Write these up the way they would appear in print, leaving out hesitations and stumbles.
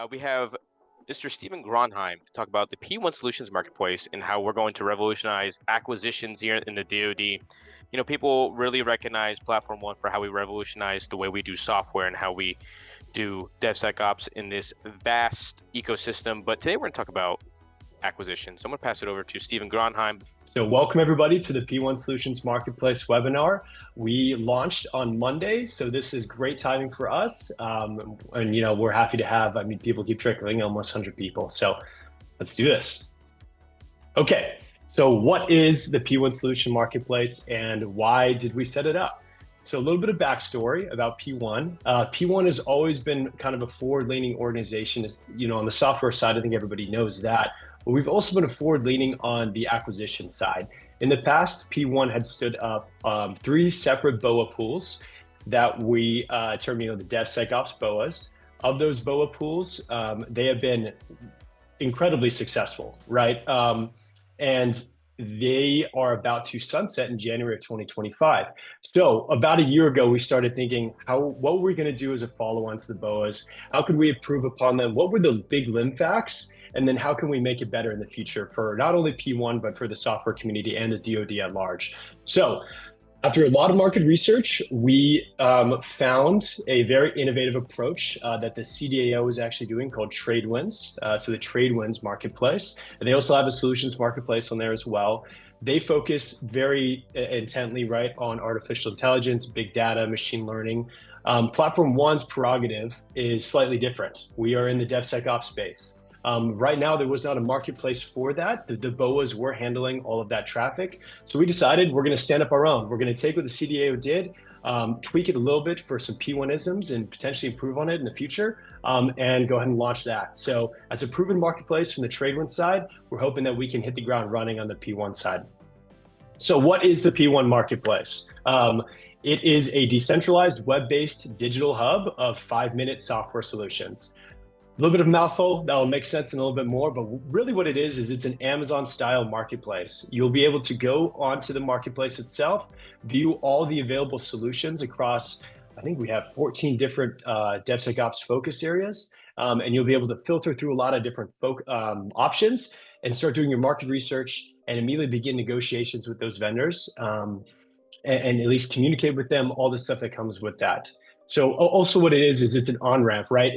We have Mr. Stephen Gronheim to talk about the P1 Solutions Marketplace and how we're going to revolutionize acquisitions here in the DoD. You know, people really recognize Platform One for how we revolutionize the way we do software and how we do DevSecOps in this vast ecosystem. But today we're going to talk about acquisitions. So I'm going to pass it over to Stephen Gronheim. So welcome everybody to the P1 Solutions Marketplace webinar. We launched on Monday, so this is great timing for us. And we're happy to have, people keep trickling, almost 100 people. So let's do this. Okay, so what is the P1 Solution Marketplace and why did we set it up? So a little bit of backstory about P1. P1 has always been kind of a forward-leaning organization. On the software side, I think everybody knows that. But we've also been forward-leaning on the acquisition side. In the past, P1 had stood up 3 separate BOA pools that we term, the DevSecOps BOAs. Of those BOA pools, they have been incredibly successful, right? And they are about to sunset in January of 2025. So about a year ago, we started thinking, what were we going to do as a follow-on to the BOAs? How could we improve upon them? What were the big limb facts? And then how can we make it better in the future for not only P1, but for the software community and the DoD at large? So after a lot of market research, we found a very innovative approach that the CDAO is actually doing called TradeWinds. So the TradeWinds marketplace. And they also have a solutions marketplace on there as well. They focus very intently, right, on artificial intelligence, big data, machine learning. Platform One's prerogative is slightly different. We are in the DevSecOps space. Right now, there was not a marketplace for that. The BOAs were handling all of that traffic. So we decided we're going to stand up our own. We're going to take what the CDAO did, tweak it a little bit for some P1isms and potentially improve on it in the future, and go ahead and launch that. So as a proven marketplace from the TradeWinds side, we're hoping that we can hit the ground running on the P1 side. So what is the P1 marketplace? It is a decentralized web-based digital hub of 5-minute software solutions. A little bit of mouthful, that'll make sense in a little bit more, but really what it is it's an Amazon-style marketplace. You'll be able to go onto the marketplace itself, view all the available solutions across, I think we have 14 different DevSecOps focus areas, and you'll be able to filter through a lot of different options and start doing your market research and immediately begin negotiations with those vendors, and at least communicate with them all the stuff that comes with that. So also what it is it's an on-ramp, right?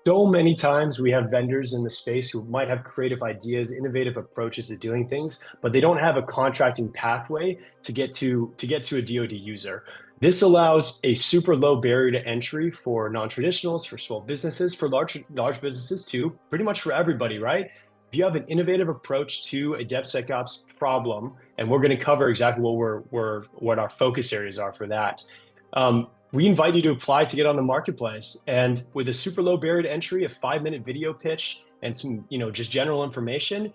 So many times we have vendors in the space who might have creative ideas, innovative approaches to doing things, but they don't have a contracting pathway to get to a DoD user. This allows a super low barrier to entry for non-traditionals, for small businesses, for large businesses too, pretty much for everybody, right? If you have an innovative approach to a DevSecOps problem, and we're going to cover exactly what our focus areas are for that. We invite you to apply to get on the marketplace, and with a super low barrier to entry, a 5-minute video pitch, and some, just general information,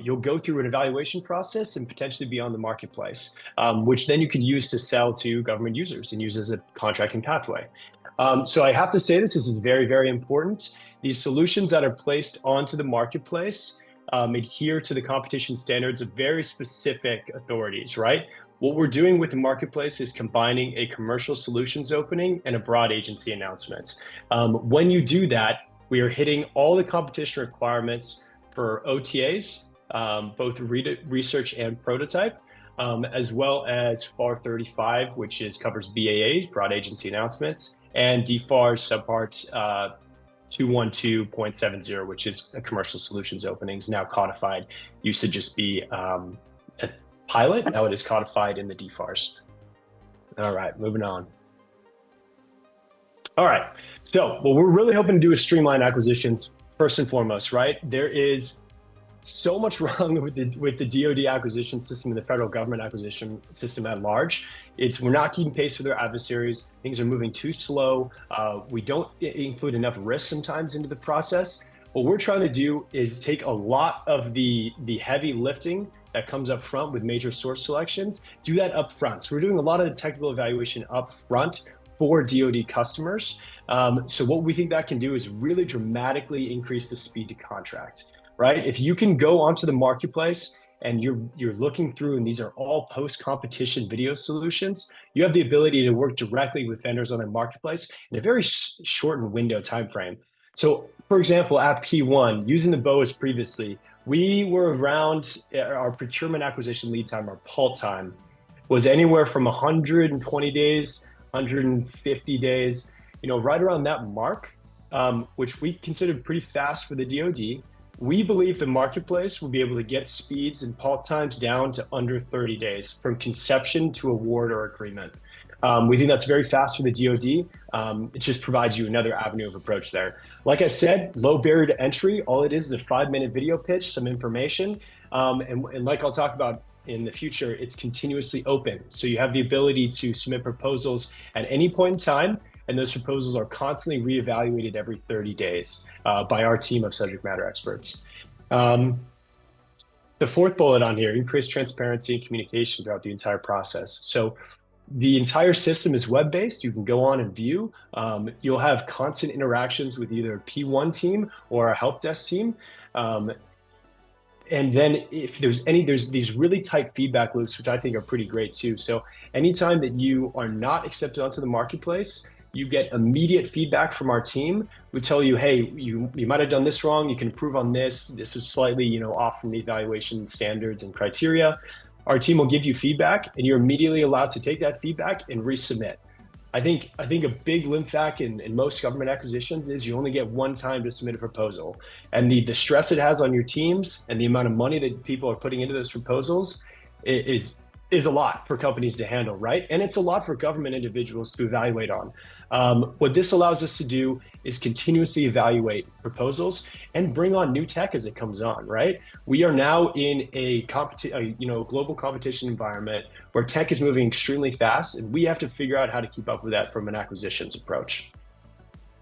you'll go through an evaluation process and potentially be on the marketplace, which then you can use to sell to government users and use as a contracting pathway. So I have to say this is very, very important. These solutions that are placed onto the marketplace adhere to the competition standards of very specific authorities, right? What we're doing with the marketplace is combining a commercial solutions opening and a broad agency announcement. When you do that, we are hitting all the competition requirements for OTAs, both research and prototype, as well as FAR 35, which covers BAAs, broad agency announcements, and DFARS subpart 212.70, which is a commercial solutions openings, now codified. Used to just be a pilot, now it is codified in the DFARS. All right, moving on. All right, so what we're really hoping to do is streamline acquisitions first and foremost, right? There is so much wrong with the DoD acquisition system and the federal government acquisition system at large. We're not keeping pace with our adversaries. Things are moving too slow. We don't include enough risk sometimes into the process. What we're trying to do is take a lot of the heavy lifting that comes up front with major source selections, do that up front. So we're doing a lot of the technical evaluation up front for DoD customers. So what we think that can do is really dramatically increase the speed to contract, right? If you can go onto the marketplace and you're looking through, and these are all post-competition video solutions, you have the ability to work directly with vendors on the marketplace in a very shortened window time frame. So For example, at P1, using the BOAs previously, we were around our procurement acquisition lead time, our PALT time, was anywhere from 120 days, 150 days, right around that mark, which we considered pretty fast for the DoD. We believe the marketplace will be able to get speeds and PALT times down to under 30 days from conception to award or agreement. We think that's very fast for the DoD. It just provides you another avenue of approach there. Like I said, low barrier to entry. All it is a 5-minute video pitch, some information. And like I'll talk about in the future, it's continuously open. So you have the ability to submit proposals at any point in time, and those proposals are constantly reevaluated every 30 days by our team of subject matter experts. The fourth bullet on here, increase transparency and communication throughout the entire process. So the entire system is web-based. You can go on and view. You'll have constant interactions with either a P1 team or a help desk team. And then if there's these really tight feedback loops, which I think are pretty great too. So anytime that you are not accepted onto the marketplace, you get immediate feedback from our team. We tell you, hey, you might have done this wrong. You can improve on this. This is slightly, off from the evaluation standards and criteria. Our team will give you feedback, and you're immediately allowed to take that feedback and resubmit. I think a big limp fact in most government acquisitions is you only get one time to submit a proposal. And the stress it has on your teams and the amount of money that people are putting into those proposals is a lot for companies to handle, right? And it's a lot for government individuals to evaluate on. What this allows us to do is continuously evaluate proposals and bring on new tech as it comes on, right? We are now in a global competition environment where tech is moving extremely fast, and we have to figure out how to keep up with that from an acquisitions approach.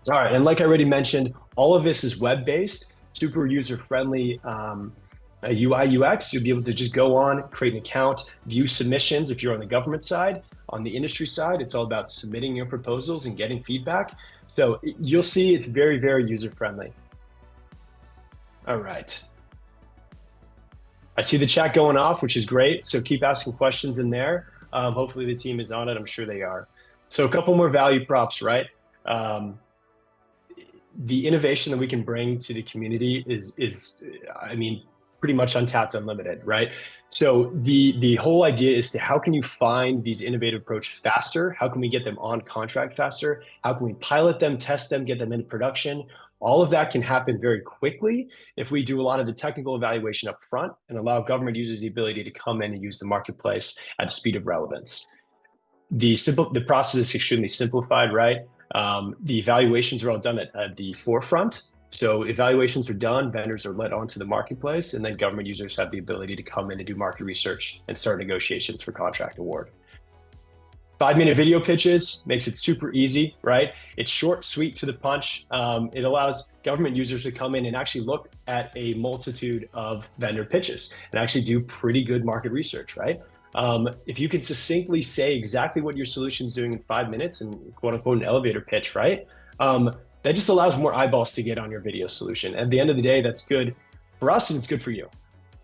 All right, and like I already mentioned, all of this is web-based, super user-friendly UI UX. You'll be able to just go on, create an account, view submissions if you're on the government side. On the industry side, it's all about submitting your proposals and getting feedback. So you'll see it's very, very user-friendly. All right. I see the chat going off, which is great. So keep asking questions in there. Hopefully the team is on it. I'm sure they are. So a couple more value props, right? The innovation that we can bring to the community is pretty much untapped, unlimited, right? So the whole idea is to how can you find these innovative approaches faster? How can we get them on contract faster? How can we pilot them, test them, get them into production? All of that can happen very quickly if we do a lot of the technical evaluation up front and allow government users the ability to come in and use the marketplace at the speed of relevance. The process is extremely simplified, right? The evaluations are all done at the forefront. So evaluations are done, vendors are led onto the marketplace, and then government users have the ability to come in and do market research and start negotiations for contract award. 5-minute video pitches makes it super easy, right? It's short, sweet, to the punch. It allows government users to come in and actually look at a multitude of vendor pitches and actually do pretty good market research, right? If you can succinctly say exactly what your solution is doing in 5 minutes and quote unquote an elevator pitch, right? That just allows more eyeballs to get on your video solution. At the end of the day, that's good for us and it's good for you.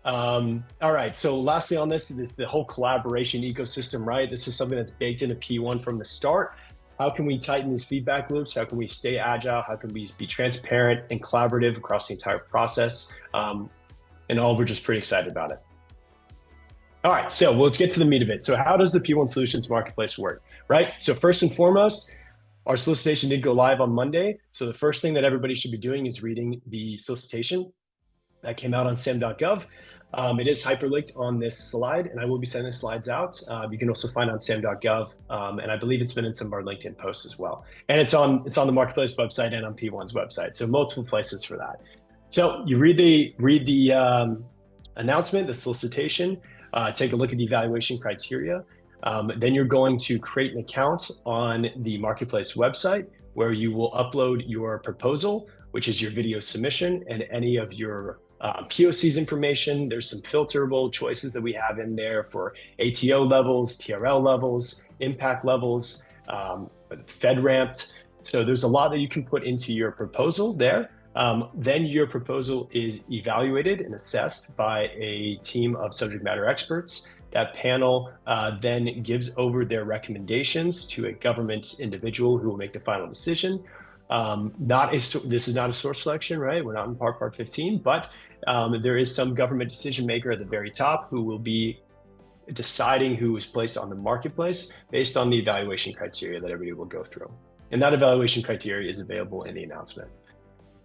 All right, so lastly on this is the whole collaboration ecosystem, right? This is something that's baked into P1 from the start. How can we tighten these feedback loops? How can we stay agile? How can we be transparent and collaborative across the entire process? And all, we're just pretty excited about it. All right, so let's get to the meat of it. So how does the P1 Solutions Marketplace work, right? So first and foremost, our solicitation did go live on Monday. So the first thing that everybody should be doing is reading the solicitation that came out on sam.gov. It is hyperlinked on this slide, and I will be sending the slides out. You can also find on sam.gov, and I believe it's been in some of our LinkedIn posts as well. And it's on the Marketplace website and on P1's website, so multiple places for that. So you read the announcement, the solicitation, take a look at the evaluation criteria. Then you're going to create an account on the Marketplace website where you will upload your proposal, which is your video submission, and any of your POC's information. There's some filterable choices that we have in there for ATO levels, TRL levels, impact levels, FedRamped. So there's a lot that you can put into your proposal there. Then your proposal is evaluated and assessed by a team of subject matter experts. That panel then gives over their recommendations to a government individual who will make the final decision. This is not a source selection, right? We're not in part 15, but there is some government decision maker at the very top who will be deciding who is placed on the marketplace based on the evaluation criteria that everybody will go through. And that evaluation criteria is available in the announcement.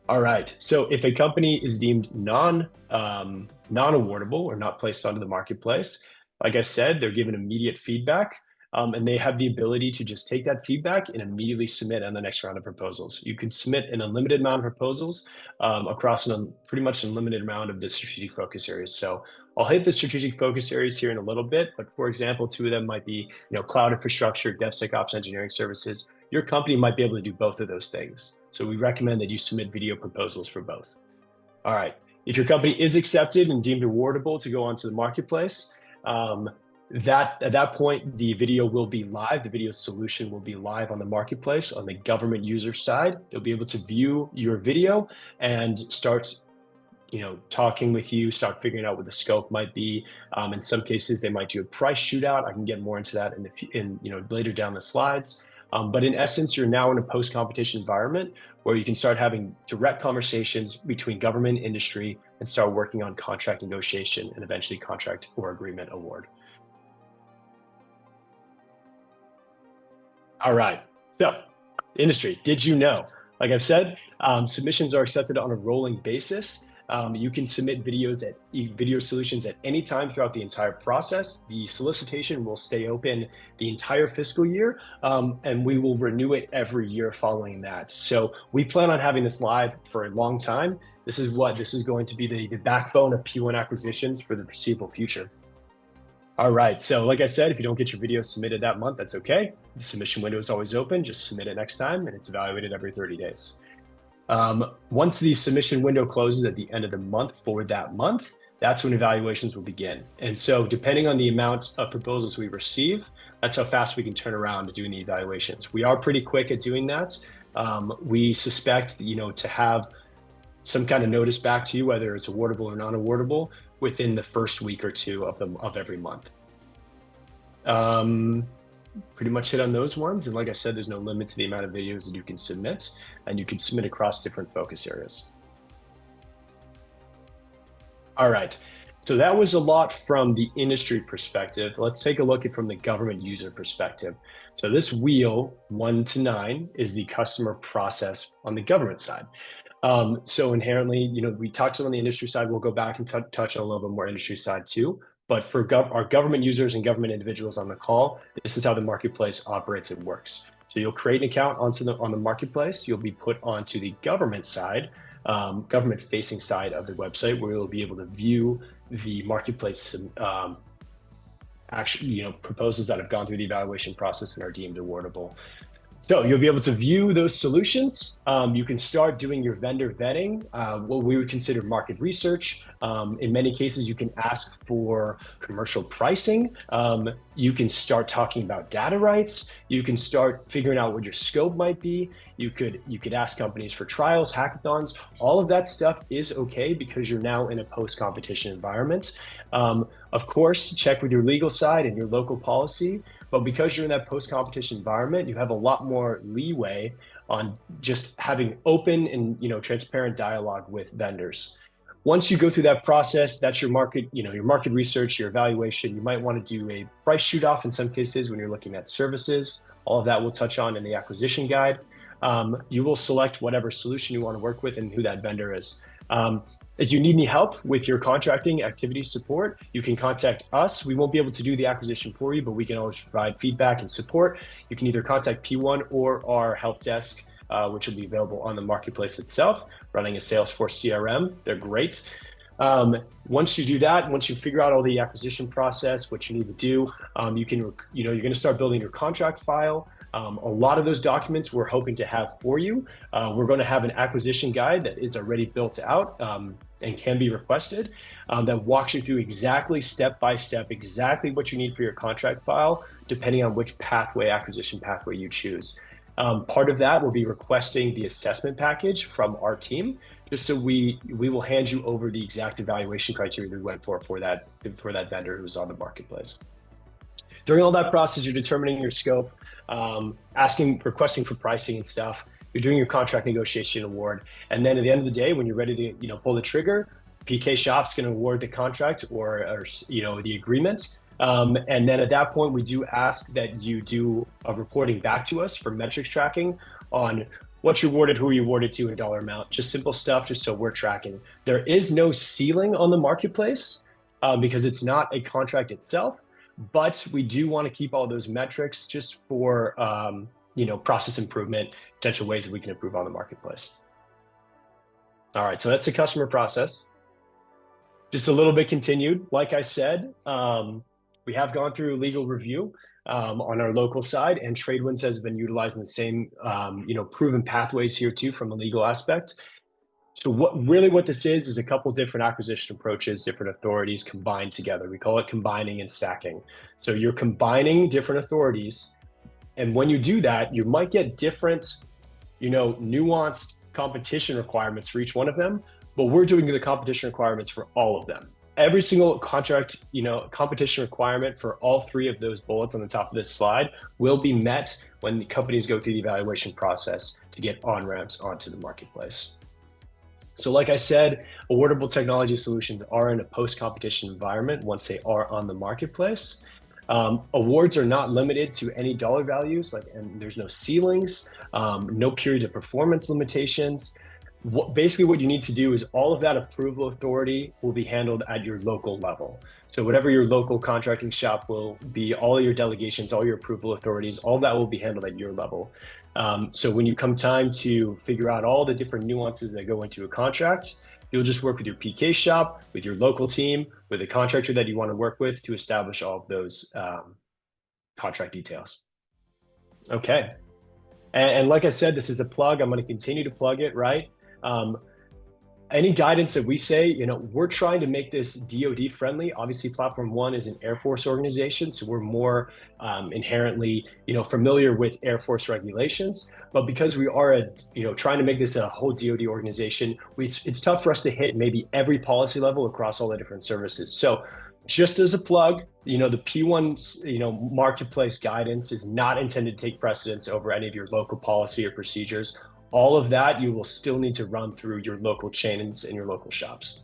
All right, so if a company is deemed non-awardable or not placed onto the marketplace, like I said, they're given immediate feedback, and they have the ability to just take that feedback and immediately submit on the next round of proposals. You can submit an unlimited amount of proposals across pretty much an unlimited amount of the strategic focus areas. So I'll hit the strategic focus areas here in a little bit, but for example, 2 of them might be, cloud infrastructure, DevSecOps, engineering services. Your company might be able to do both of those things. So we recommend that you submit video proposals for both. All right, if your company is accepted and deemed awardable to go onto the marketplace, at that point, the video will be live. The video solution will be live on the marketplace on the government user side. They'll be able to view your video and start talking with you, start figuring out what the scope might be. In some cases, they might do a price shootout. I can get more into that later down the slides. But in essence, you're now in a post-competition environment where you can start having direct conversations between government, industry, and start working on contract negotiation and eventually contract or agreement award. All right, so industry, did you know? Like I've said, submissions are accepted on a rolling basis. You can submit video solutions at any time throughout the entire process. The solicitation will stay open the entire fiscal year, and we will renew it every year following that. So we plan on having this live for a long time. This is going to be the backbone of P1 acquisitions for the foreseeable future. All right, so like I said, if you don't get your video submitted that month, that's okay. The submission window is always open. Just submit it next time, and it's evaluated every 30 days. Once the submission window closes at the end of the month for that month, that's when evaluations will begin. And so depending on the amount of proposals we receive, that's how fast we can turn around to doing the evaluations. We are pretty quick at doing that. We suspect, to have some kind of notice back to you, whether it's awardable or non-awardable, within the first week or 2 of every month. Pretty much hit on those ones. And like I said, there's no limit to the amount of videos that you can submit, and you can submit across different focus areas. All right, so that was a lot from the industry perspective. Let's take a look at from the government user perspective. So this wheel 1 to 9 is the customer process on the government side. So inherently, we talked on the industry side. We'll go back and touch on a little bit more industry side too. But for our government users and government individuals on the call, this is how the marketplace operates and works. So you'll create an account on the marketplace. You'll be put onto the government side, government-facing side of the website, where you'll be able to view the marketplace proposals that have gone through the evaluation process and are deemed awardable. So you'll be able to view those solutions. You can start doing your vendor vetting, what we would consider market research. In many cases, you can ask for commercial pricing. You can start talking about data rights. You can start figuring out what your scope might be. You could ask companies for trials, hackathons. All of that stuff is okay because you're now in a post-competition environment. Of course, check with your legal side and your local policy. But because you're in that post-competition environment, you have a lot more leeway on just having open and transparent dialogue with vendors. Once you go through that process, that's your market, your market research, your evaluation. You might want to do a price shoot-off in some cases when you're looking at services. All of that we'll touch on in the acquisition guide. You will select whatever solution you want to work with and who that vendor is. If you need any help with your contracting activity support, you can contact us. We won't be able to do the acquisition for you, but we can always provide feedback and support. You can either contact P1 or our help desk, which will be available on the marketplace itself, running a Salesforce CRM. They're great. Once you do that, once you figure out all the acquisition process, what you need to do, you're going to start building your contract file. A lot of those documents we're hoping to have for you. We're going to have an acquisition guide that is already built out and can be requested that walks you through exactly step by step, exactly what you need for your contract file, depending on which acquisition pathway you choose. Part of that will be requesting the assessment package from our team, just so we will hand you over the exact evaluation criteria that we went for that vendor who's on the marketplace. During all that process, you're determining your scope, requesting for pricing and stuff. you're doing your contract negotiation award. And then at the end of the day, when you're ready to, pull the trigger, PK Shop's going to award the contract or the agreement. And then at that point, we do ask that you do a reporting back to us for metrics tracking on what you awarded, who you awarded to, and dollar amount. Just simple stuff, just so we're tracking. There is no ceiling on the marketplace because it's not a contract itself, but we do want to keep all those metrics just for process improvement, potential ways that we can improve on the marketplace. All right, so that's the customer process. Just a little bit continued. Like I said, we have gone through legal review on our local side, and Tradewinds has been utilizing the same, proven pathways here too from a legal aspect. So what this is a couple different acquisition approaches, different authorities combined together. We call it combining and stacking. So you're combining different authorities, and when you do that, you might get different, nuanced competition requirements for each one of them, but we're doing the competition requirements for all of them. Every single contract, competition requirement for all three of those bullets on the top of this slide will be met when the companies go through the evaluation process to get on-ramps onto the marketplace. So like I said, awardable technology solutions are in a post-competition environment once they are on the marketplace. Awards are not limited to any dollar values, and there's no ceilings, no period of performance limitations. Basically what you need to do is all of that approval authority will be handled at your local level. So whatever your local contracting shop will be, all your delegations, all your approval authorities, all that will be handled at your level. So when you come time to figure out all the different nuances that go into a contract, you'll just work with your PK shop, with your local team, with the contractor that you want to work with to establish all of those contract details. Okay. And like I said, this is a plug. I'm going to continue to plug it, right? Any guidance that we say, we're trying to make this DoD friendly. Obviously, Platform One is an Air Force organization, so we're more inherently, familiar with Air Force regulations. But because we are trying to make this a whole DoD organization, it's tough for us to hit maybe every policy level across all the different services. So just as a plug, the P1, marketplace guidance is not intended to take precedence over any of your local policy or procedures. All of that you will still need to run through your local chains and your local shops.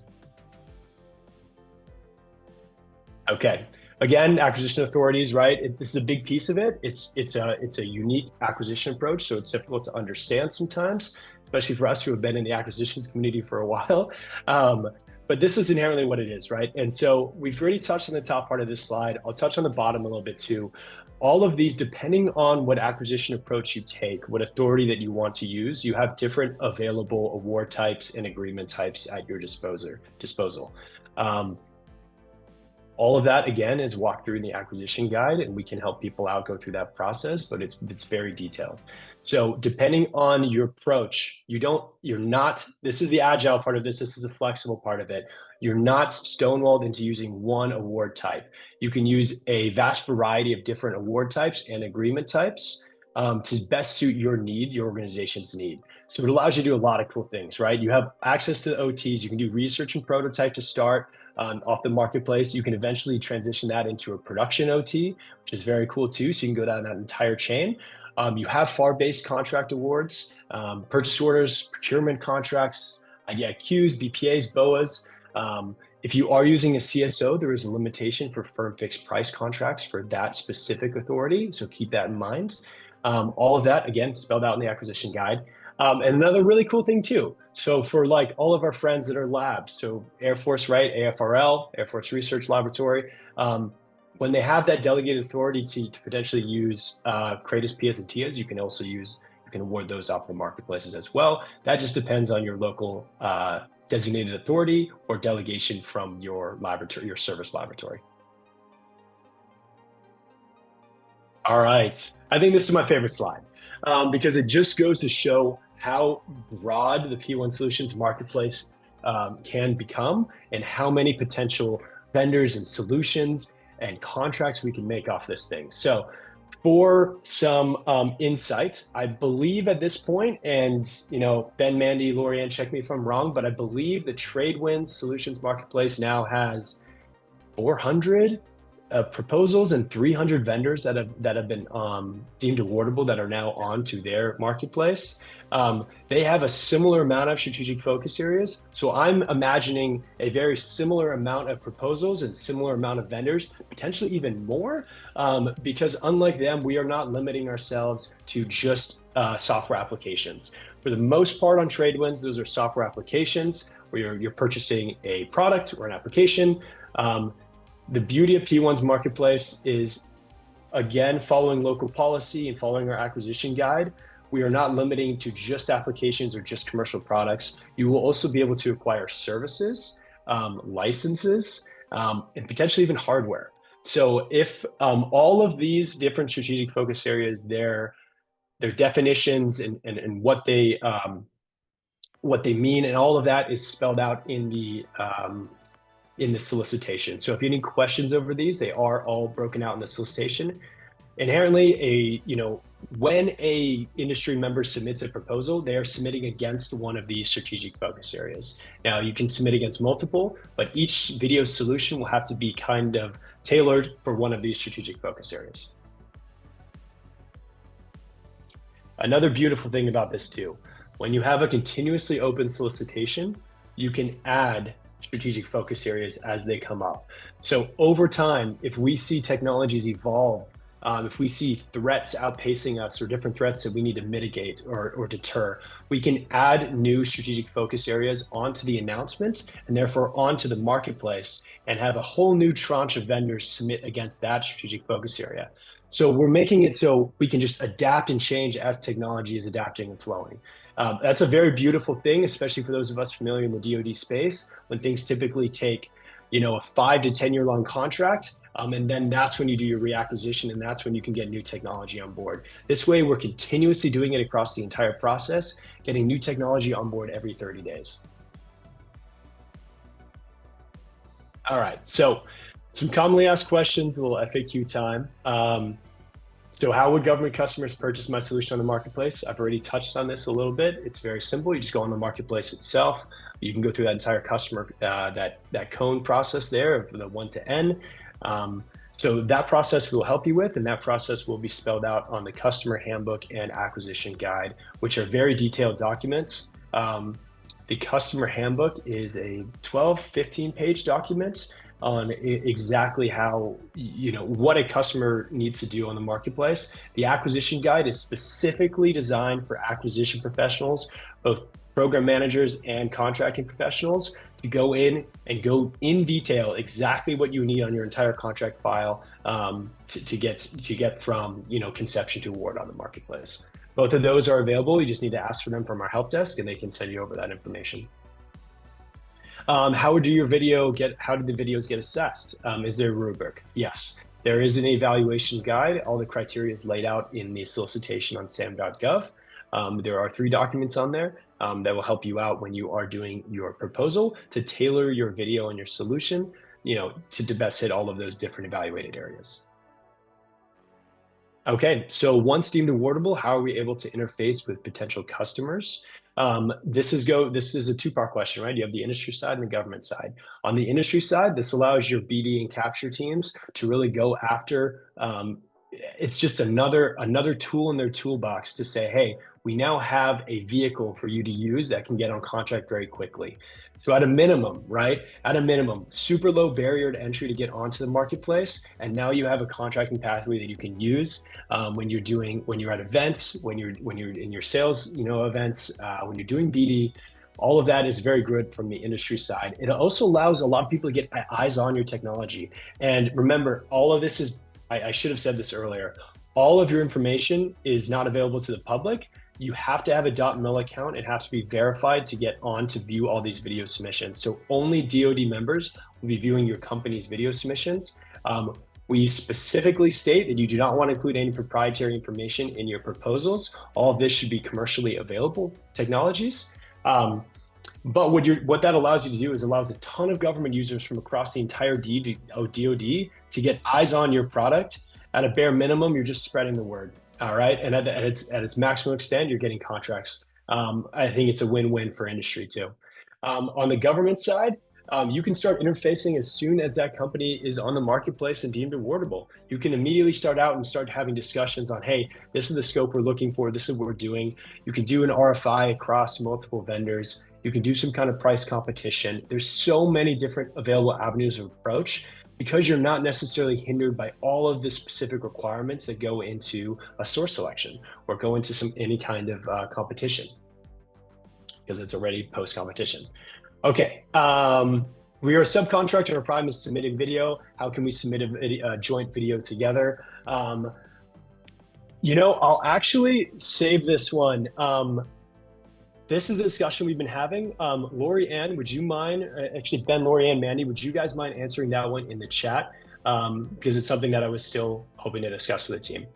Okay, again, acquisition authorities, right? This is a big piece of it. It's a unique acquisition approach, so it's difficult to understand sometimes, especially for us who have been in the acquisitions community for a while. But this is inherently what it is, right? And so we've already touched on the top part of this slide. I'll touch on the bottom a little bit too. All of these, depending on what acquisition approach you take, what authority that you want to use, you have different available award types and agreement types at your disposal. All of that, again, is walked through in the acquisition guide, and we can help people out go through that process, but it's very detailed. So depending on your approach, this is the agile part of this is the flexible part of it. You're not stonewalled into using one award type. You can use a vast variety of different award types and agreement types to best suit your need, your organization's need. So it allows you to do a lot of cool things, right? You have access to the OTs. You can do research and prototype to start off the marketplace. You can eventually transition that into a production OT, which is very cool too. So you can go down that entire chain. You have FAR-based contract awards, purchase orders, procurement contracts, IDIQs, BPAs, BOAs. If you are using a CSO, there is a limitation for firm fixed price contracts for that specific authority. So keep that in mind. All of that, again, spelled out in the acquisition guide. And another really cool thing too. So for like all of our friends that are labs, so Air Force, right? AFRL, Air Force Research Laboratory, when they have that delegated authority to potentially use CRADAs, PIAs, and TIAs, you can award those off the marketplaces as well. That just depends on your local designated authority or delegation from your laboratory, your service laboratory. All right, I think this is my favorite slide because it just goes to show how broad the P1 Solutions marketplace can become and how many potential vendors and solutions and contracts we can make off this thing. So for some insight, I believe at this point, and Ben, Mandy, Lorianne, check me if I'm wrong, but I believe the Tradewinds Solutions Marketplace now has 400 proposals and 300 vendors that have been deemed awardable that are now on to their marketplace. They have a similar amount of strategic focus areas. So I'm imagining a very similar amount of proposals and similar amount of vendors, potentially even more, because unlike them, we are not limiting ourselves to just software applications. For the most part on Tradewinds, those are software applications where you're purchasing a product or an application. The beauty of P1's marketplace is, again, following local policy and following our acquisition guide, we are not limiting to just applications or just commercial products. You will also be able to acquire services, licenses, and potentially even hardware. So if all of these different strategic focus areas, their definitions and what they mean, and all of that is spelled out in the solicitation. So if you have any questions over these, they are all broken out in the solicitation. Inherently, when a industry member submits a proposal, they are submitting against one of these strategic focus areas. Now, you can submit against multiple, but each video solution will have to be kind of tailored for one of these strategic focus areas. Another beautiful thing about this too, when you have a continuously open solicitation, you can add strategic focus areas as they come up. So over time, if we see technologies evolve, if we see threats outpacing us or different threats that we need to mitigate or deter, we can add new strategic focus areas onto the announcement and therefore onto the marketplace and have a whole new tranche of vendors submit against that strategic focus area. So we're making it so we can just adapt and change as technology is adapting and flowing. That's a very beautiful thing, especially for those of us familiar in the DoD space, when things typically take, a 5 to 10 year long contract. And then that's when you do your reacquisition, and that's when you can get new technology on board. This way, we're continuously doing it across the entire process, getting new technology on board every 30 days. All right, so some commonly asked questions, a little FAQ time. So how would government customers purchase my solution on the marketplace? I've already touched on this a little bit. It's very simple. You just go on the marketplace itself. You can go through that entire customer, that cone process there of the 1 to N. So that process we'll help you with, and that process will be spelled out on the customer handbook and acquisition guide, which are very detailed documents. The customer handbook is a 12, 15-page document on exactly how, what a customer needs to do on the marketplace. The acquisition guide is specifically designed for acquisition professionals, both program managers and contracting professionals, to go in and go in detail exactly what you need on your entire contract file to get from conception to award on the marketplace. Both of those are available. You just need to ask for them from our help desk, and they can send you over that information. How did the videos get assessed? Is there a rubric? Yes, there is an evaluation guide. All the criteria is laid out in the solicitation on sam.gov. There are 3 documents on there that will help you out when you are doing your proposal to tailor your video and your solution, to best hit all of those different evaluated areas. Okay, so once deemed awardable, how are we able to interface with potential customers? This is a 2-part question, right? You have the industry side and the government side. On the industry side, this allows your BD and capture teams to really go after, it's just another tool in their toolbox to say, hey, we now have a vehicle for you to use that can get on contract very quickly. So at a minimum, right? At a minimum, super low barrier to entry to get onto the marketplace. And now you have a contracting pathway that you can use when you're at events, when you're in your sales, events, when you're doing BD. All of that is very good from the industry side. It also allows a lot of people to get eyes on your technology. And remember, all of this is, I should have said this earlier, all of your information is not available to the public. You have to have a .mil account. It has to be verified to get on to view all these video submissions. So only DoD members will be viewing your company's video submissions. We specifically state that you do not want to include any proprietary information in your proposals. All of this should be commercially available technologies. But what that allows you to do is allows a ton of government users from across the entire DoD to get eyes on your product. At a bare minimum, you're just spreading the word. All right, and at its maximum extent, you're getting contracts. I think it's a win-win for industry too. On the government side, You can start interfacing as soon as that company is on the marketplace and deemed awardable. You can immediately start out and start having discussions on, hey, this is the scope we're looking for. This is what we're doing. You can do an RFI across multiple vendors. You can do some kind of price competition. There's so many different available avenues of approach because you're not necessarily hindered by all of the specific requirements that go into a source selection or go into any kind of competition because it's already post-competition. Okay, we are a subcontractor. Our prime is submitting video. How can we submit a joint video together? I'll actually save this one. This is a discussion we've been having. Lori Ann, would you mind, actually Ben, Lori Ann, Mandy, would you guys mind answering that one in the chat? Because it's something that I was still hoping to discuss with the team.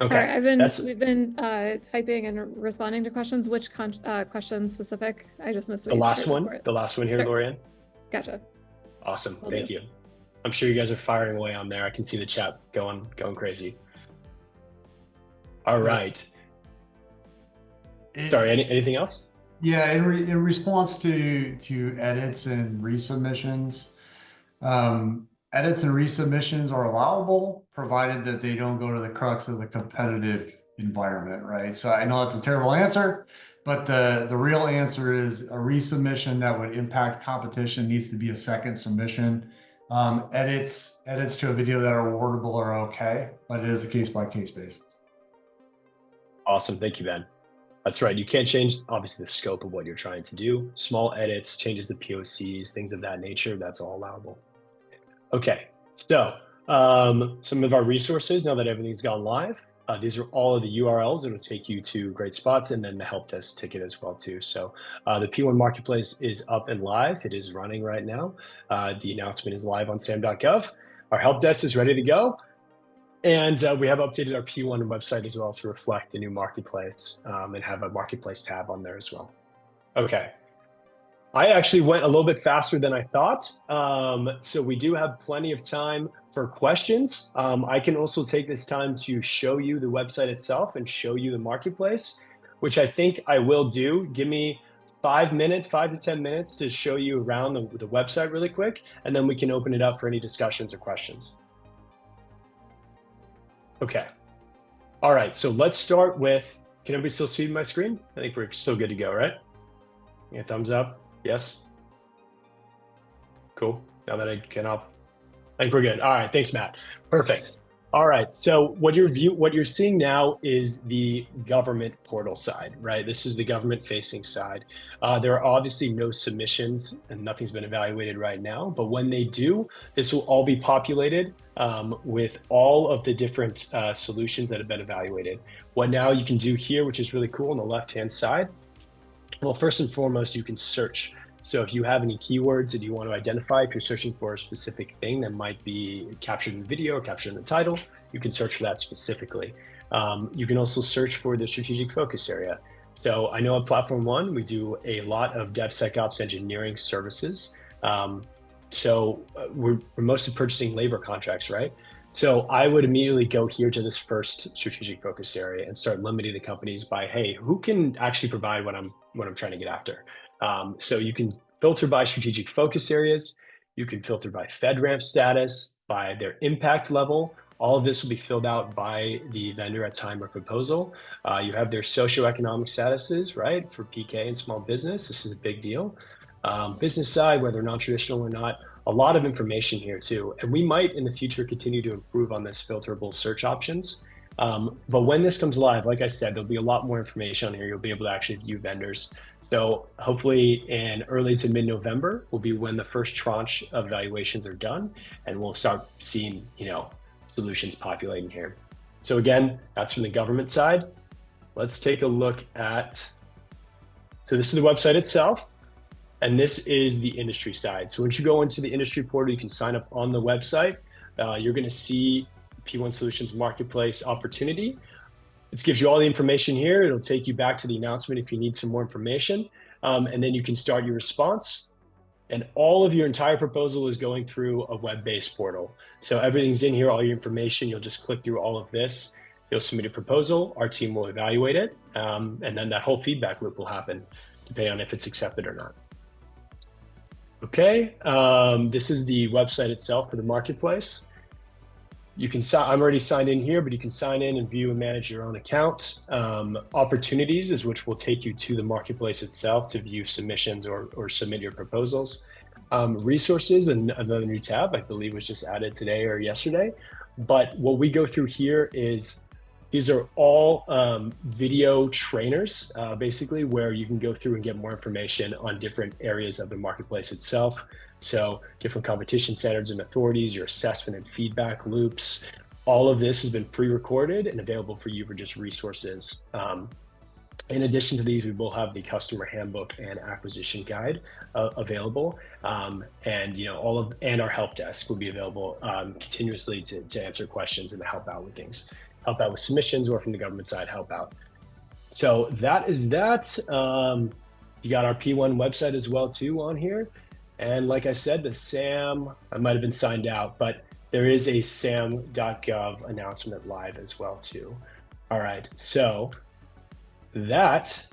Okay, we've been typing and responding to questions. Which questions specific? I just missed what the last one. The last one here, sure. Lori Ann. Gotcha. Awesome, thank you. I'm sure you guys are firing away on there. I can see the chat going crazy. All right. Sorry, anything else? Yeah, in response to edits and resubmissions, edits and resubmissions are allowable, provided that they don't go to the crux of the competitive environment, right? So I know that's a terrible answer, but the real answer is a resubmission that would impact competition needs to be a second submission. Edits to a video that are awardable are okay, but it is a case-by-case basis. Awesome, thank you, Ben. That's right. You can't change, obviously, the scope of what you're trying to do. Small edits, changes to POCs, things of that nature, that's all allowable. Okay, so some of our resources, now that everything's gone live, these are all of the URLs that will take you to great spots, and then the help desk ticket as well too. So the P1 Marketplace is up and live. It is running right now. The announcement is live on sam.gov. Our help desk is ready to go. And we have updated our P1 website as well to reflect the new marketplace and have a marketplace tab on there as well. Okay. I actually went a little bit faster than I thought. So we do have plenty of time for questions. I can also take this time to show you the website itself and show you the marketplace, which I think I will do. Give me 5 to 10 minutes to show you around the website really quick, and then we can open it up for any discussions or questions. Okay. All right, so let's start with, can everybody still see my screen? I think we're still good to go, right? Yeah, thumbs up, yes? Cool, now that I can off, I think we're good. All right, thanks, Matt. Perfect. All right, so what you're seeing now is the government portal side, right? This is the government facing side. There are obviously no submissions and nothing's been evaluated right now, but when they do, this will all be populated with all of the different solutions that have been evaluated. What now you can do here, which is really cool on the left-hand side, well, first and foremost, you can search. So if you have any keywords that you want to identify, if you're searching for a specific thing that might be captured in the video or captured in the title, you can search for that specifically. You can also search for the strategic focus area. So I know at Platform One, we do a lot of DevSecOps engineering services. So we're mostly purchasing labor contracts, right? So I would immediately go here to this first strategic focus area and start limiting the companies by, hey, who can actually provide what I'm trying to get after? So you can filter by strategic focus areas. You can filter by FedRAMP status, by their impact level. All of this will be filled out by the vendor at time of proposal. You have their socioeconomic statuses, right? For PK and small business, this is a big deal. Business side, whether non-traditional or not, a lot of information here too. And we might in the future continue to improve on this filterable search options. But when this comes live, like I said, there'll be a lot more information on here. You'll be able to actually view vendors. So hopefully in early to mid-November will be when the first tranche of evaluations are done, and we'll start seeing, solutions populating here. So again, that's from the government side. Let's take a look at, so this is the website itself, and this is the industry side. So once you go into the industry portal, you can sign up on the website. You're gonna see P1 Solutions Marketplace opportunity. It gives you all the information here. It'll take you back to the announcement if you need some more information. And then you can start your response. And all of your entire proposal is going through a web-based portal. So everything's in here, all your information. You'll just click through all of this. You'll submit a proposal. Our team will evaluate it. And then that whole feedback loop will happen, depending on if it's accepted or not. Okay, this is the website itself for the marketplace. You can I'm already signed in here, but you can sign in and view and manage your own account. Opportunities is which will take you to the marketplace itself to view submissions or submit your proposals. Resources, and another new tab, I believe was just added today or yesterday. But what we go through here is these are all video trainers, basically, where you can go through and get more information on different areas of the marketplace itself. So different competition standards and authorities, your assessment and feedback loops. All of this has been pre-recorded and available for you for just resources. In addition to these, we will have the customer handbook and acquisition guide available, and our help desk will be available continuously to answer questions and to help out with things, help out with submissions, or from the government side, help out. So that is that. You got our P1 website as well too on here, and like I said, the SAM, I might have been signed out, but there is a sam.gov announcement live as well too. All right, so that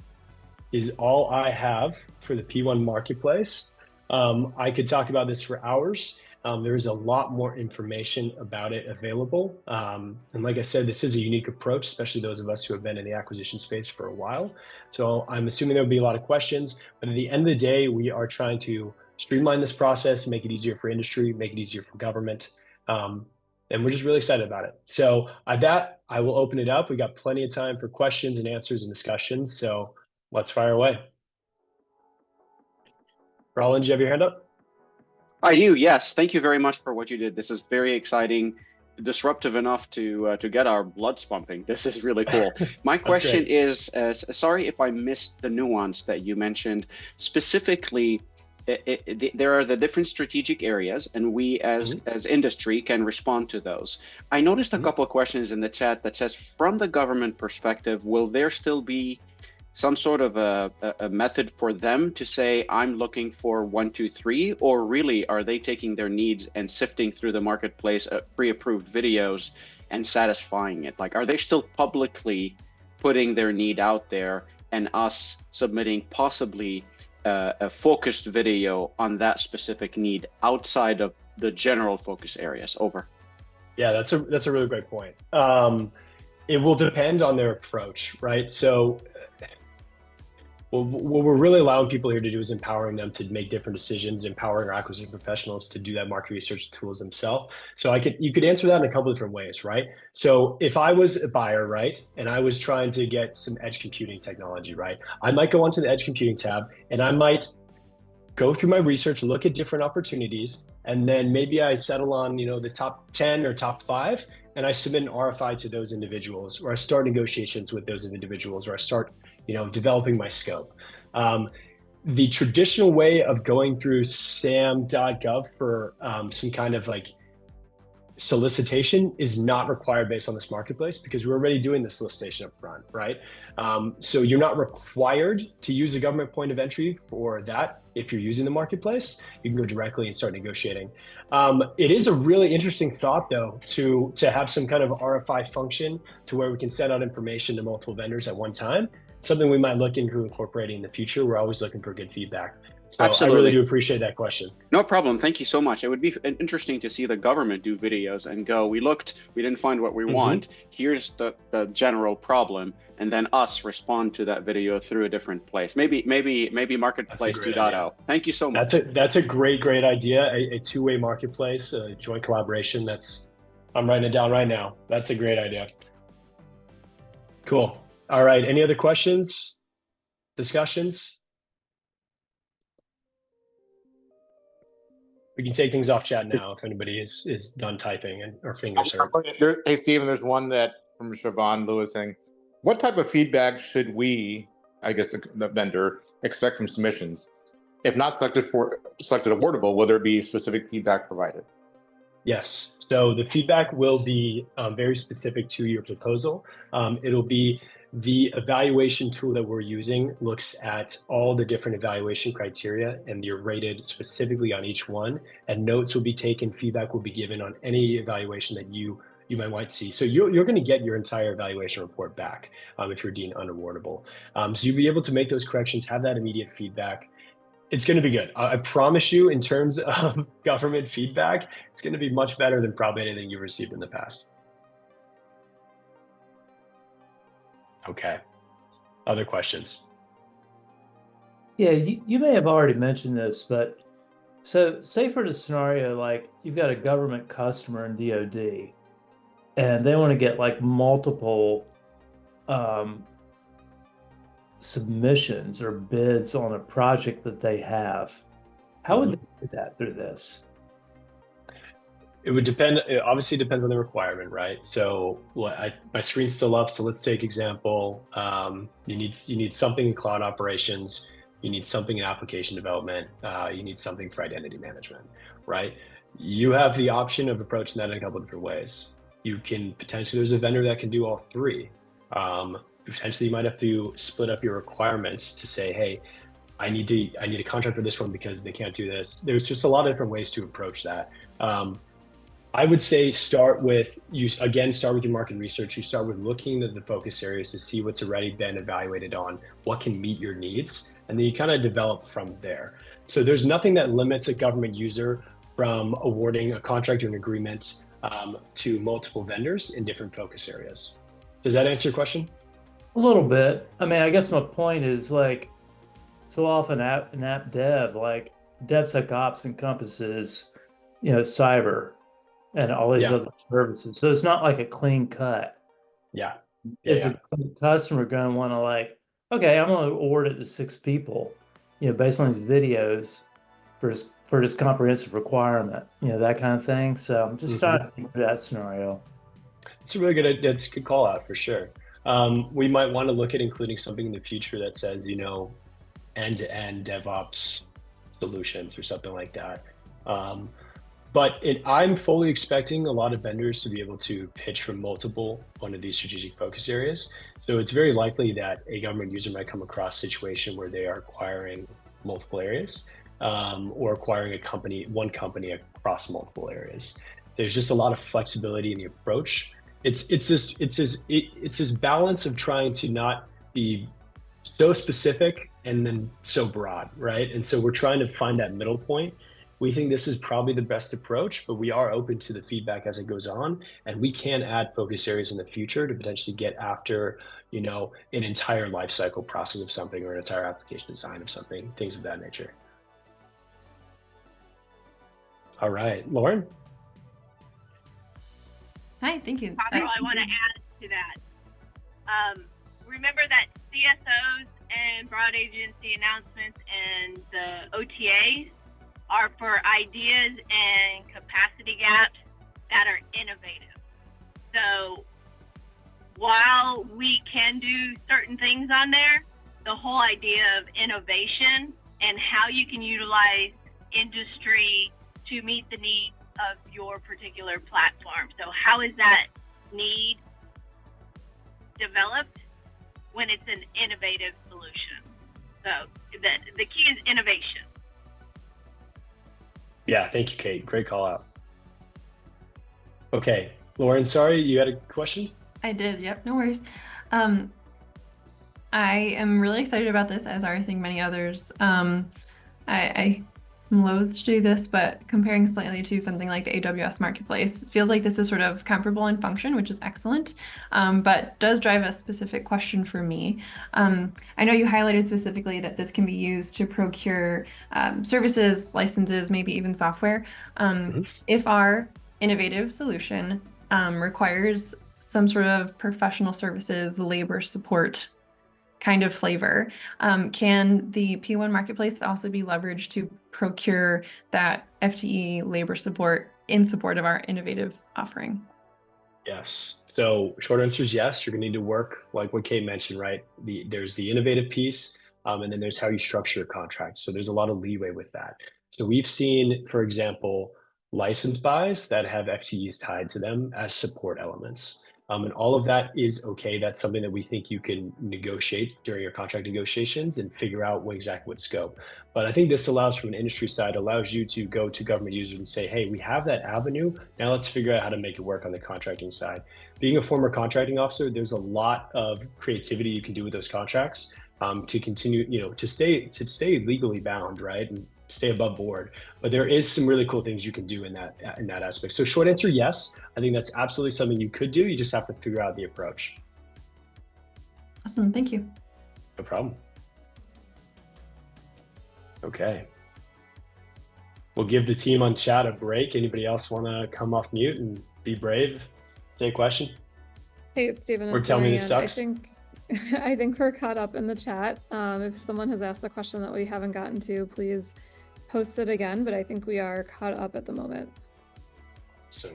is all I have for the P1 marketplace. I could talk about this for hours. There is a lot more information about it available. And like I said, this is a unique approach, especially those of us who have been in the acquisition space for a while. So I'm assuming there'll be a lot of questions, but at the end of the day, we are trying to streamline this process, make it easier for industry, make it easier for government. And we're just really excited about it. So at that, I will open it up. We got plenty of time for questions and answers and discussions. So let's fire away. Roland, do you have your hand up? I do, yes. Thank you very much for what you did. This is very exciting, disruptive enough to get our bloods pumping. This is really cool. My question is, sorry if I missed the nuance that you mentioned. Specifically, there are the different strategic areas, and we as industry can respond to those. I noticed a couple of questions in the chat that says, from the government perspective, will there still be some sort of a method for them to say, I'm looking for 1, 2, 3, or really are they taking their needs and sifting through the marketplace pre-approved videos and satisfying it? Like, are they still publicly putting their need out there and us submitting possibly a focused video on that specific need outside of the general focus areas? Over. Yeah, that's a really great point. It will depend on their approach, right? So what we're really allowing people here to do is empowering them to make different decisions, empowering our acquisition professionals to do that market research tools themselves. So you could answer that in a couple of different ways, right? So if I was a buyer, right, and I was trying to get some edge computing technology, right, I might go onto the edge computing tab and I might go through my research, look at different opportunities, and then maybe I settle on, the top 10 or top 5, and I submit an RFI to those individuals, or I start negotiations with those individuals, or I start developing my scope. The traditional way of going through sam.gov for some kind of like solicitation is not required based on this marketplace, because we're already doing the solicitation up front, right? So you're not required to use a government point of entry for that. If you're using the marketplace, you can go directly and start negotiating. It is a really interesting thought, though, to have some kind of RFI function to where we can send out information to multiple vendors at one time. Something we might look into incorporating in the future. We're always looking for good feedback. So absolutely. I really do appreciate that question. No problem. Thank you so much. It would be interesting to see the government do videos and go, we didn't find what we want. Here's the general problem. And then us respond to that video through a different place. Maybe Marketplace 2.0. Thank you so much. That's a great idea. A two-way marketplace, a joint collaboration. I'm writing it down right now. That's a great idea. Cool. All right. Any other questions? Discussions? We can take things off chat now if anybody is done typing or fingers hurt. Hey, Stephen, there's one from Siobhan Lewis saying, what type of feedback should we, I guess the vendor, expect from submissions? If not selected awardable, will there be specific feedback provided? Yes. So the feedback will be very specific to your proposal. It'll be the evaluation tool that we're using looks at all the different evaluation criteria, and you're rated specifically on each one, and notes will be taken, feedback will be given on any evaluation that you might want to see. So you're going to get your entire evaluation report back if you're deemed unawardable. So you'll be able to make those corrections, have that immediate feedback. It's going to be good. I promise you, in terms of government feedback, it's going to be much better than probably anything you've received in the past. Okay. Other questions? Yeah, you may have already mentioned this, but so say for the scenario, like you've got a government customer in DoD and they want to get like multiple submissions or bids on a project that they have. How would they do that through this? It would depend. It obviously depends on the requirement, right? So my screen's still up. So let's take example. You need something in cloud operations. You need something in application development. You need something for identity management, right? You have the option of approaching that in a couple of different ways. You can potentially, there's a vendor that can do all three. Potentially you might have to split up your requirements to say, hey, I need a contract for this one because they can't do this. There's just a lot of different ways to approach that. I would say start with your market research. You start with looking at the focus areas to see what's already been evaluated on what can meet your needs. And then you kind of develop from there. So there's nothing that limits a government user from awarding a contract or an agreement to multiple vendors in different focus areas. Does that answer your question? A little bit. I mean, I guess my point is like, so often in app dev, like DevSecOps encompasses, cyber and all these other services. So it's not like a clean cut. Is a customer going to want to like, okay, I'm going to award it to 6 people, based on these videos for this comprehensive requirement, that kind of thing. So I'm just trying to think through that scenario. It's a good call out for sure. We might want to look at including something in the future that says, end-to-end DevOps solutions or something like that. But I'm fully expecting a lot of vendors to be able to pitch from one of these strategic focus areas. So it's very likely that a government user might come across a situation where they are acquiring multiple areas or acquiring one company across multiple areas. There's just a lot of flexibility in the approach. It's this balance of trying to not be so specific and then so broad, right? And so we're trying to find that middle point. We think this is probably the best approach, but we are open to the feedback as it goes on, and we can add focus areas in the future to potentially get after, an entire lifecycle process of something or an entire application design of something, things of that nature. All right, Lauren. Hi, thank you. I want to add to that. Remember that CSOs and broad agency announcements and the OTAs are for ideas and capacity gaps that are innovative. So while we can do certain things on there, the whole idea of innovation and how you can utilize industry to meet the needs of your particular platform. So how is that need developed when it's an innovative solution? So the key is innovation. Yeah, thank you, Kate. Great call out. Okay, Lauren, sorry, you had a question? I did, yep, no worries. I am really excited about this, as are I think many others. I'm loath to do this, but comparing slightly to something like the AWS Marketplace, it feels like this is sort of comparable in function, which is excellent, but does drive a specific question for me. I know you highlighted specifically that this can be used to procure services, licenses, maybe even software. If our innovative solution requires some sort of professional services, labor support kind of flavor, can the P1 Marketplace also be leveraged to procure that FTE labor support in support of our innovative offering? Yes. So short answer is yes. You're going to need to work like what Kate mentioned, right? There's the innovative piece, and then there's how you structure your contract. So there's a lot of leeway with that. So we've seen, for example, license buys that have FTEs tied to them as support elements. And all of that is okay. That's something that we think you can negotiate during your contract negotiations and figure out exactly what scope. But I think this allows, from an industry side, allows you to go to government users and say, hey, we have that avenue. Now let's figure out how to make it work on the contracting side. Being a former contracting officer, there's a lot of creativity you can do with those contracts. to continue, to stay legally bound, right, and stay above board. But there is some really cool things you can do in that aspect. So short answer, yes, I think that's absolutely something you could do. You just have to figure out the approach. Awesome, thank you. No problem. Okay. We'll give the team on chat a break. Anybody else want to come off mute and be brave? Say a question. Hey, Stephen. Or tell me this sucks. I think we're caught up in the chat. If someone has asked a question that we haven't gotten to, please post it again. But I think we are caught up at the moment. So,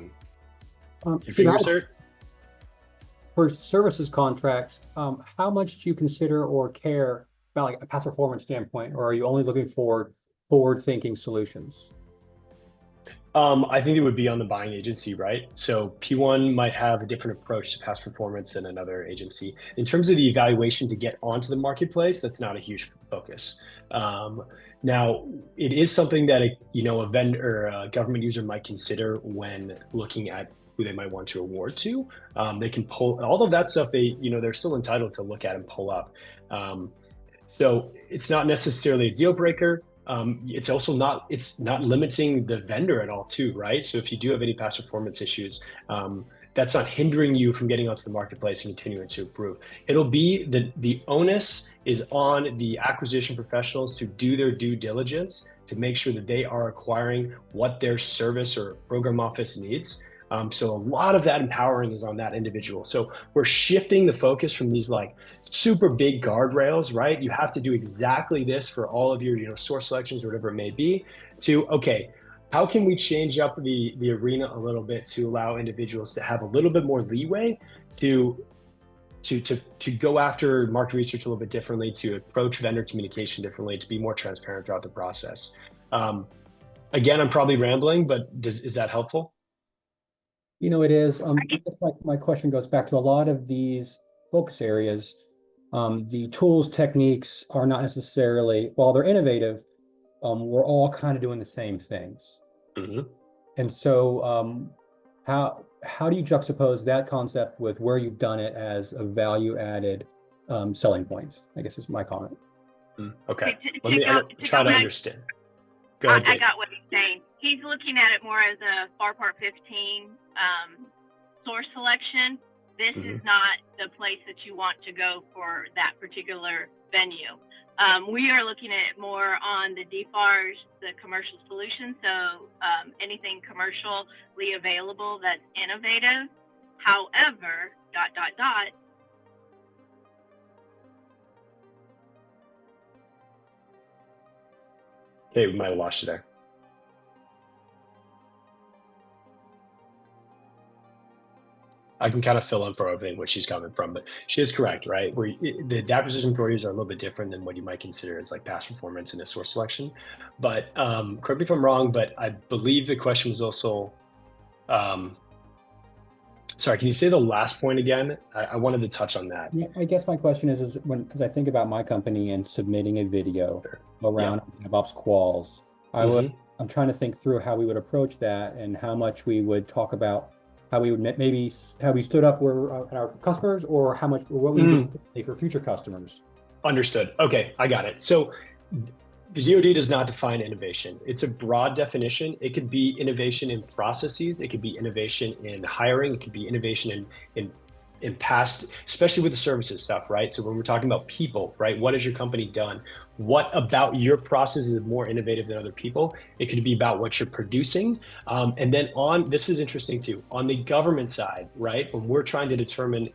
your finger, sir? For services contracts, how much do you consider or care about like a past performance standpoint, or are you only looking for forward-thinking solutions? I think it would be on the buying agency, right? So P1 might have a different approach to past performance than another agency. In terms of the evaluation to get onto the marketplace, that's not a huge focus. Now, it is something that a vendor or a government user might consider when looking at who they might want to award to. They can pull all of that stuff. They're still entitled to look at and pull up. So it's not necessarily a deal breaker. It's also not limiting the vendor at all too, right? So if you do have any past performance issues, that's not hindering you from getting onto the marketplace and continuing to improve. It'll be the onus is on the acquisition professionals to do their due diligence to make sure that they are acquiring what their service or program office needs. So a lot of that empowering is on that individual. So we're shifting the focus from these like super big guardrails, right? You have to do exactly this for all of your source selections or whatever it may be, to, okay, how can we change up the arena a little bit to allow individuals to have a little bit more leeway to go after market research a little bit differently, to approach vendor communication differently, to be more transparent throughout the process. Again, I'm probably rambling, but is that helpful? It is. I guess my question goes back to a lot of these focus areas. The tools, techniques are not necessarily, while they're innovative, we're all kind of doing the same things. Mm-hmm. And so how do you juxtapose that concept with where you've done it as a value-added selling point, I guess is my comment. Okay, let me try to understand. Go ahead, I got what he's saying. He's looking at it more as a FAR Part 15 source selection. This is not the place that you want to go for that particular venue. We are looking at it more on the DFARS, the commercial solution. So anything commercially available that's innovative. However, ... Okay, we might have lost you there. I can kind of fill in for everything where she's coming from, but she is correct, right? Where the acquisition priorities are a little bit different than what you might consider as like past performance and a source selection. But correct me if I'm wrong, but I believe the question was also, sorry, can you say the last point again? I wanted to touch on that. Yeah, I guess my question is as I think about my company and submitting a video around DevOps quals, I'm trying to think through how we would approach that and how much we would talk about how we would maybe how we stood up where our customers, or how much, or what we would say for future customers. Understood. Okay, I got it. So the DoD does not define innovation. It's a broad definition. It could be innovation in processes. It could be innovation in hiring. It could be innovation in past, especially with the services stuff, right? So when we're talking about people, right? What has your company done? What about your process is more innovative than other people? It could be about what you're producing. And then this is interesting too, on the government side, right? When we're trying to determine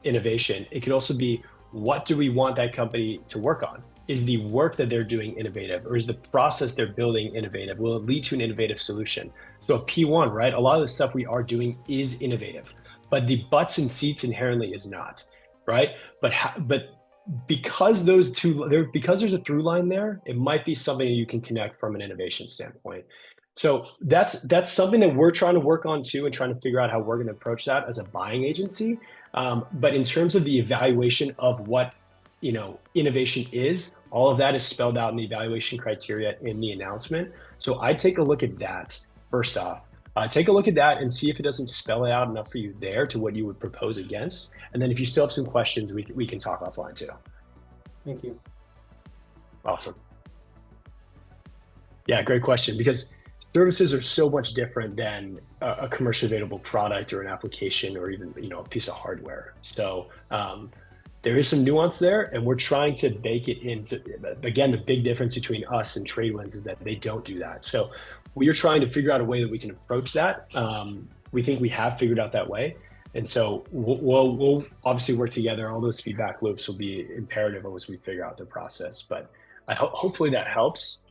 innovation, it could also be, what do we want that company to work on? Is the work that they're doing innovative, or is the process they're building innovative? Will it lead to an innovative solution? So a P1, right? A lot of the stuff we are doing is innovative, but the butts and seats inherently is not, right? But because there's a through line there, it might be something that you can connect from an innovation standpoint. So that's something that we're trying to work on too, and trying to figure out how we're going to approach that as a buying agency. But in terms of the evaluation of what innovation is, all of that is spelled out in the evaluation criteria in the announcement. So I'd take a look at that first off. Take a look at that and see if it doesn't spell it out enough for you there to what you would propose against. And then if you still have some questions, we can talk offline too. Thank you. Awesome. Yeah, great question, because services are so much different than a commercially available product or an application or even, a piece of hardware. So there is some nuance there, and we're trying to bake it into, again, the big difference between us and Tradewinds is that they don't do that. So we are trying to figure out a way that we can approach that. We think we have figured out that way. And so we'll obviously work together. All those feedback loops will be imperative as we figure out the process, but hopefully that helps.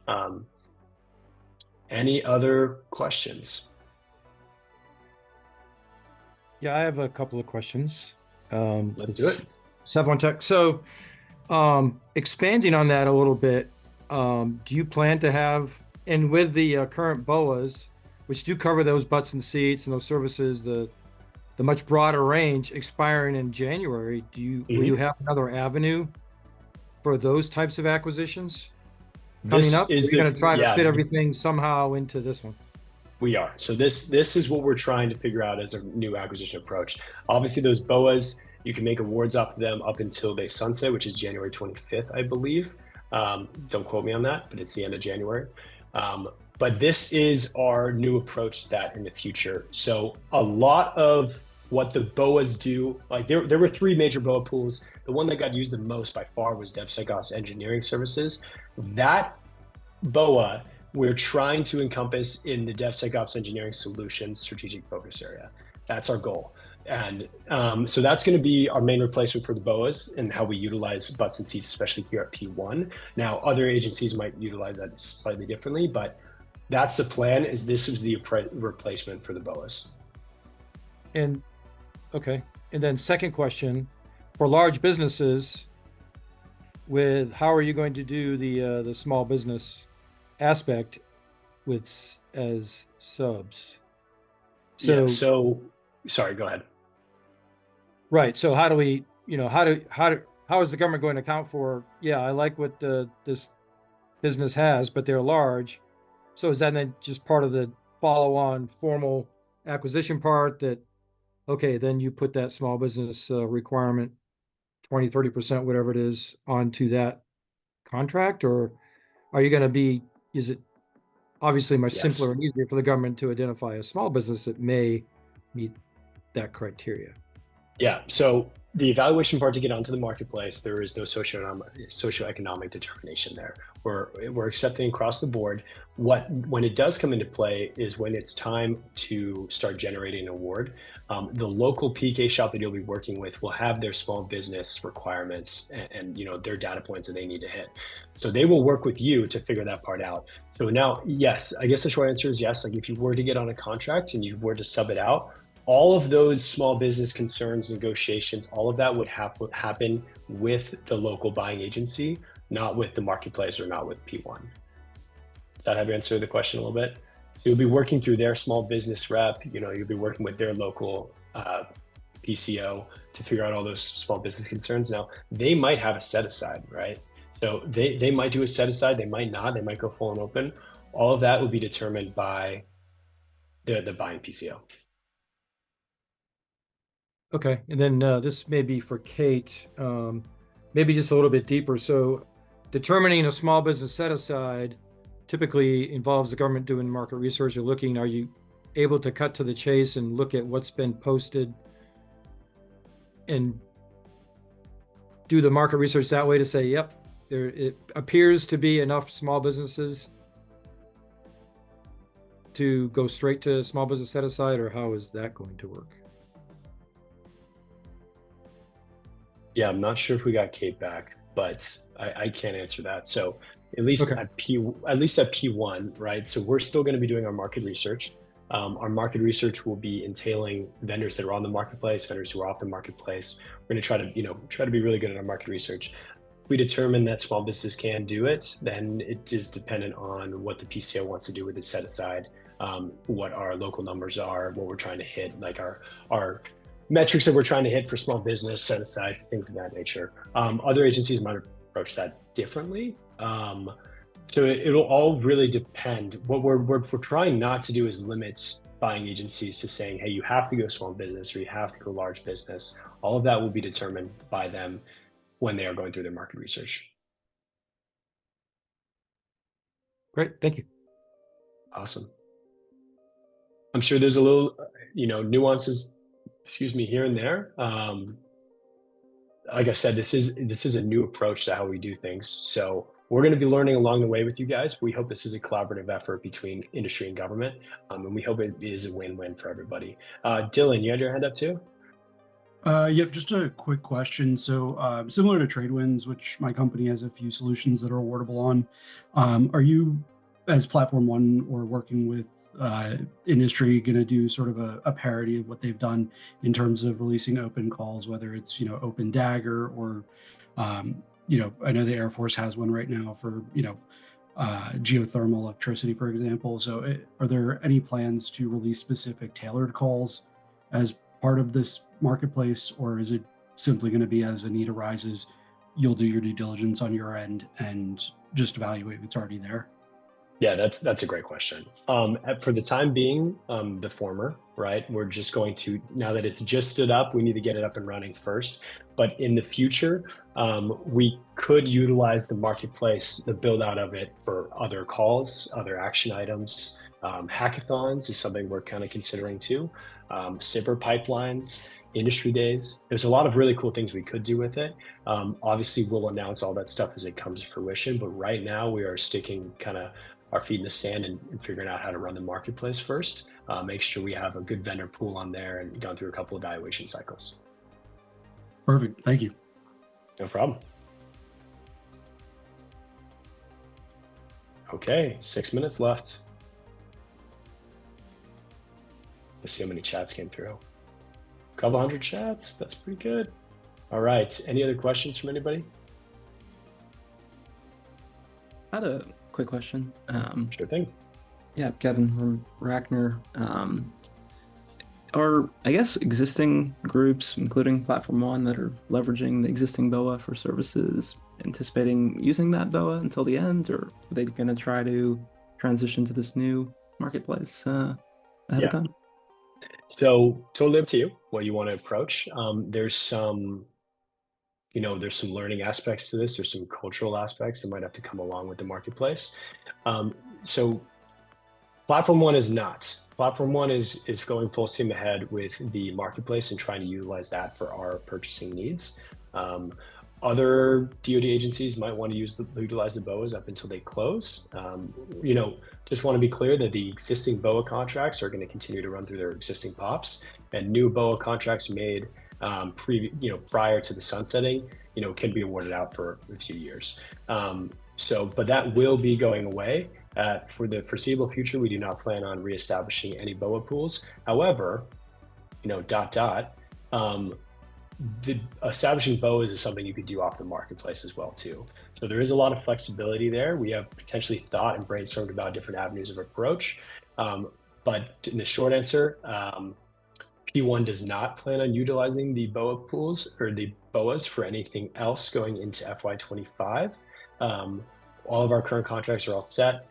Any other questions? Yeah, I have a couple of questions. Let's do it. One Tech. So, expanding on that a little bit, do you plan to have, and with the current BOAs, which do cover those butts and seats and those services, the much broader range expiring in January, will you have another avenue for those types of acquisitions coming up? Is going to try to fit everything somehow into this one? We are. So this is what we're trying to figure out as a new acquisition approach. Obviously, those BOAs, you can make awards off of them up until they sunset, which is January 25th, I believe. Don't quote me on that, but it's the end of January. But this is our new approach to that in the future. So a lot of what the BOAs do, like there were 3 major BOA pools. The one that got used the most by far was DevSecOps engineering services. That BOA we're trying to encompass in the DevSecOps engineering solutions strategic focus area. That's our goal. And so that's going to be our main replacement for the BOAs and how we utilize butts and seats, especially here at P1. Now, other agencies might utilize that slightly differently, but that's the plan, is this is the replacement for the BOAs. And okay. And then second question, for large businesses, how are you going to do the small business aspect as subs? So sorry, go ahead. Right. So how do we, how is the government going to account for, I like what this business has, but they're large. So is that then just part of the follow-on formal acquisition part that, okay, then you put that small business requirement, 20, 30%, whatever it is, onto that contract? Or are you going to is it obviously much simpler and easier for the government to identify a small business that may meet that criteria? Yeah, so the evaluation part to get onto the marketplace, there is no socioeconomic determination there. We're accepting across the board. When it does come into play is when it's time to start generating an award. The local PK shop that you'll be working with will have their small business requirements and their data points that they need to hit. So they will work with you to figure that part out. So now, yes, I guess the short answer is yes. Like if you were to get on a contract and you were to sub it out, all of those small business concerns, negotiations, all of that would happen with the local buying agency, not with the marketplace or not with P1. Does that have answered the question a little bit? So you'll be working through their small business rep, you'll be working with their local PCO to figure out all those small business concerns. Now, they might have a set aside, right? So they might do a set aside, they might not, they might go full and open. All of that will be determined by the buying PCO. Okay, and then this may be for Kate, maybe just a little bit deeper. So determining a small business set aside typically involves the government doing market research or are you able to cut to the chase and look at what's been posted and do the market research that way to say, yep, it appears to be enough small businesses to go straight to small business set aside, or how is that going to work? Yeah, I'm not sure if we got Kate back, but I can't answer that. So at least at P1, right? So we're still going to be doing our market research. Our market research will be entailing vendors that are on the marketplace, vendors who are off the marketplace. We're going to try to be really good at our market research. If we determine that small business can do it, then it is dependent on what the PCO wants to do with it set aside, what our local numbers are, what we're trying to hit, like our metrics that we're trying to hit for small business, set aside, things of that nature. Other agencies might approach that differently. So it'll all really depend. What we're trying not to do is limit buying agencies to saying, hey, you have to go small business or you have to go large business. All of that will be determined by them when they are going through their market research. Great, thank you. Awesome. I'm sure there's a little, nuances, here and there. Like I said, this is a new approach to how we do things. So we're going to be learning along the way with you guys. We hope this is a collaborative effort between industry and government, and we hope it is a win-win for everybody. Dylan, you had your hand up too? Yep, just a quick question. So similar to TradeWinds, which my company has a few solutions that are awardable on, are you, as Platform One or working with industry, going to do sort of a parody of what they've done in terms of releasing open calls, whether it's, Open Dagger or, I know the Air Force has one right now for, geothermal electricity, for example. So are there any plans to release specific tailored calls as part of this marketplace, or is it simply going to be as a need arises, you'll do your due diligence on your end and just evaluate what's already there? Yeah, that's a great question. For the time being, the former, right? We're just going to, now that it's just stood up, we need to get it up and running first. But in the future, we could utilize the marketplace, the build out of it for other calls, other action items. Hackathons is something we're kind of considering too. SIPR pipelines, industry days. There's a lot of really cool things we could do with it. Obviously, we'll announce all that stuff as it comes to fruition. But right now, we are sticking kind of our feet in the sand and figuring out how to run the marketplace first. Make sure we have a good vendor pool on there and gone through a couple of evaluation cycles. Perfect. Thank you. No problem. Okay, 6 minutes left. Let's see how many chats came through. A couple hundred chats. That's pretty good. All right. Any other questions from anybody? I had a quick question. Sure thing. Yeah, Kevin from Rackner. Are, I guess, existing groups, including Platform One, that are leveraging the existing BOA for services, anticipating using that BOA until the end, or are they going to try to transition to this new marketplace ahead of time? So totally up to you what you want to approach. There's some, there's some learning aspects to this. There's some cultural aspects that might have to come along with the marketplace. So Platform One is not. Platform One is going full steam ahead with the marketplace and trying to utilize that for our purchasing needs. Other DoD agencies might want to utilize the BOAs up until they close. Just want to be clear that the existing BOA contracts are going to continue to run through their existing POPs, and new BOA contracts made prior to the sunsetting, can be awarded out for a few years. But that will be going away. For the foreseeable future, we do not plan on reestablishing any BOA pools. However, the establishing BOAs is something you could do off the marketplace as well too. So there is a lot of flexibility there. We have potentially thought and brainstormed about different avenues of approach. But in the short answer, P1 does not plan on utilizing the BOA pools or the BOAs for anything else going into FY25. All of our current contracts are all set.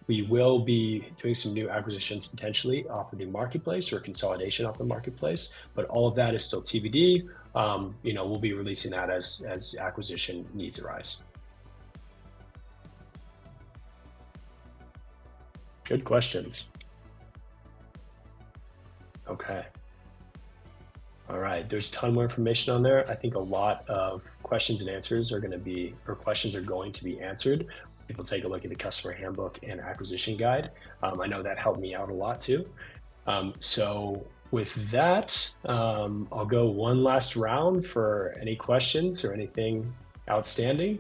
We will be doing some new acquisitions potentially off of the marketplace or consolidation off the marketplace, but all of that is still TBD. We'll be releasing that as acquisition needs arise. Good questions. Okay. All right, there's a ton more information on there. I think a lot of questions and answers are going to be answered. People take a look at the customer handbook and acquisition guide. I know that helped me out a lot too. So with that, I'll go one last round for any questions or anything outstanding.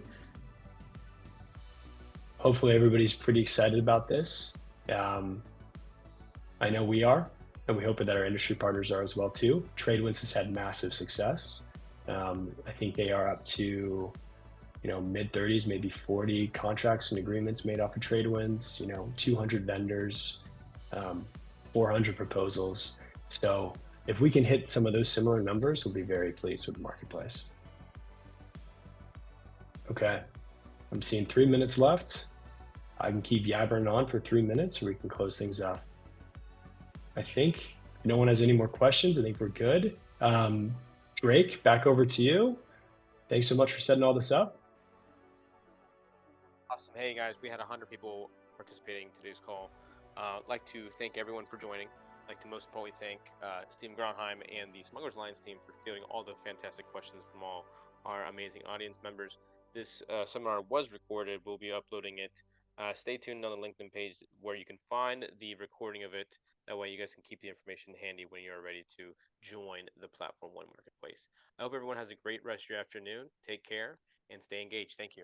Hopefully everybody's pretty excited about this. I know we are, and we hope that our industry partners are as well too. TradeWinds has had massive success. I think they are up to mid 30s, maybe 40 contracts and agreements made off of TradeWinds, 200 vendors, 400 proposals. So if we can hit some of those similar numbers, we'll be very pleased with the marketplace. Okay, I'm seeing 3 minutes left. I can keep yabbering on for 3 minutes, or we can close things up. I think if no one has any more questions, I think we're good. Drake, back over to you. Thanks so much for setting all this up. Awesome. Hey guys, we had 100 people participating in today's call. I'd like to thank everyone for joining. I'd like to most importantly thank Stephen Gronheim and the Smugglers Alliance team for fielding all the fantastic questions from all our amazing audience members. This seminar was recorded. We'll be uploading it. Stay tuned on the LinkedIn page where you can find the recording of it. That way you guys can keep the information handy when you're ready to join the Platform One Marketplace. I hope everyone has a great rest of your afternoon. Take care and stay engaged. Thank you.